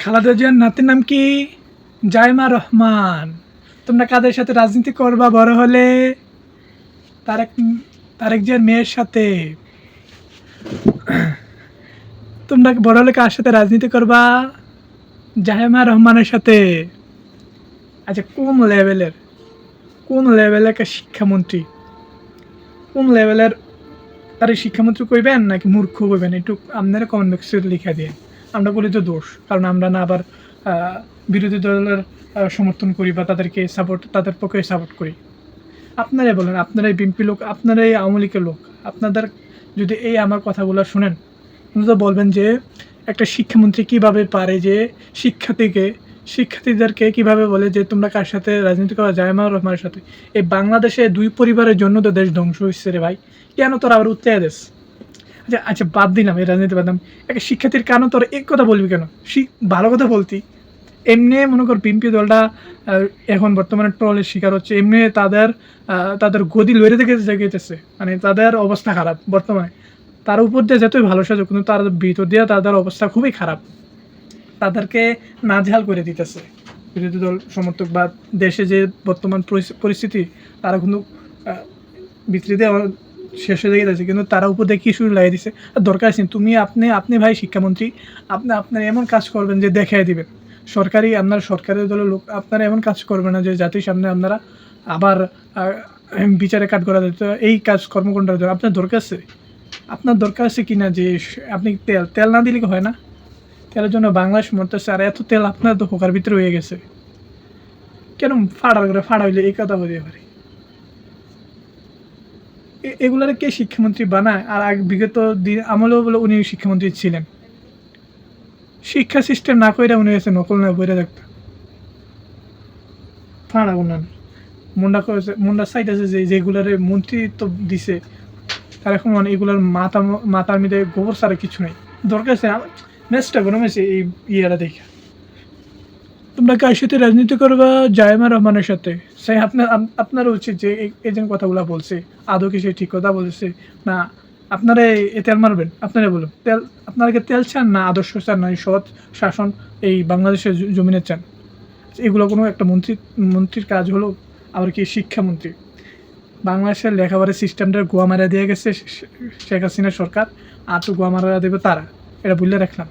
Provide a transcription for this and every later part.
খালেদা জিয়ার নাতির নাম কি? জাইমা রহমান। তোমরা কাদের সাথে রাজনীতি করবা বড় হলে? তারেক তারেক জিয়ার মেয়ের সাথে। তোমরা বড় হলে কার সাথে রাজনীতি করবা? জাইমা রহমানের সাথে। আচ্ছা, কোন লেভেলের একটা শিক্ষামন্ত্রী, কোন লেভেলের তার শিক্ষামন্ত্রী কইবেন নাকি মূর্খ কইবেন? একটু আপনারা কমেন্ট বক্সে লিখে দিয়ে। আমরা বলি তো দোষ, কারণ আমরা না আবার বিরোধী দলের সমর্থন করি বা তাদের পক্ষে সাপোর্ট করি। আপনারাই বলেন, আপনারাই বিএনপি লোক, আপনারাই আওয়ামী লীগের লোক, আপনাদের যদি এই আমার কথাগুলো শুনেন, তো বলবেন যে একটা শিক্ষামন্ত্রী কিভাবে পারে যে শিক্ষার্থীদেরকে কিভাবে বলে যে তোমরা কার সাথে রাজনীতি করা? জাইমা রহমানের সাথে। এই বাংলাদেশে 2 পরিবারের জন্য তো দেশ ধ্বংস হচ্ছে রে ভাই। কেন তোর আবার উঠতে দেশ? আচ্ছা আচ্ছা, বাদ দিলাম এই রাজনীতি, বাদ দিলাম। একটা শিক্ষার্থীর কেন তোর এক কথা বলবি কেন? ভালো কথা বলতি। এমনি মনে কর বিএনপি দলটা এখন বর্তমানে ট্রলের শিকার হচ্ছে, এমনি তাদের গদি লড়ে থেকে জেগেছে, মানে তাদের অবস্থা খারাপ বর্তমানে। তার উপর দিয়ে যতই ভালো সাজুক, কিন্তু তার ভিতর দিয়ে তাদের অবস্থা খুবই খারাপ। তাদেরকে নাজেহাল করে দিতেছে বিরোধী দল সমর্থক বা দেশে যে বর্তমান পরিস্থিতি, তারা কিন্তু বিতৃতে শেষ হয়ে গেছে, কিন্তু তারা উপর দিয়ে কি শুরু লাগিয়ে দিচ্ছে। দরকার আছে আপনি ভাই শিক্ষামন্ত্রী, আপনার এমন কাজ করবেন যে দেখাই দিবেন আপনার সরকারের দলের লোক, আপনারা এমন কাজ করবেন না যে জাতির সামনে আপনারা আবার বিচারে কাঠ করা যেত। এই কাজ কর্মকাণ্ডের জন্য আপনার দরকার আছে কিনা যে আপনি তেল না দিলে হয় না? তেলের জন্য বাংলাদেশ মরতেছে, আর এত তেল আপনার তো হোকার ভিতরে হয়ে গেছে। কেন ফাড়া হইলে এই কথা বলতে পারি? এগুলার কে শিক্ষামন্ত্রী বানায়? আর বিগত দিন আমলেও বলে উনি শিক্ষামন্ত্রী ছিলেন। শিক্ষা সিস্টেম না কইরা উনি হয়েছে নকল না বইরা দেখতে ফাঁড়া উনান মুন্ডা সাইড আছে যেগুলার মন্ত্রিত্ব দিছে, তার এখন মানে এগুলার মাথার মধ্যে গোবর ছাড়া কিছু নেই। দরকার আছে ম্যাচটা গরম হয়েছে এই ইয়েটা দেখে। তোমরা কার সাথে রাজনীতি করবা? জাইমা রহমানের সাথে। সেই আপনার উচিত যে এই যে কথাগুলো বলছে আদৌ কি সে ঠিক কথা বলছে না? আপনারা তেল মারবেন? আপনারা বলুন, আপনারা কি তেল চান না আদর্শ চান না সৎ শাসন এই বাংলাদেশের জমিনে চান? এগুলো কোনো একটা মন্ত্রীর কাজ হলো? আবার কি শিক্ষামন্ত্রী? বাংলাদেশের লেখাপড়ার সিস্টেমটা গোয়া মারা দিয়ে গেছে শেখ হাসিনা সরকার, আর তো গোয়া মারা দেবে তারা, এটা বুঝলে রাখলাম।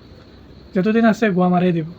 যতদিন আছে গোয়া মারিয়ে দেবো।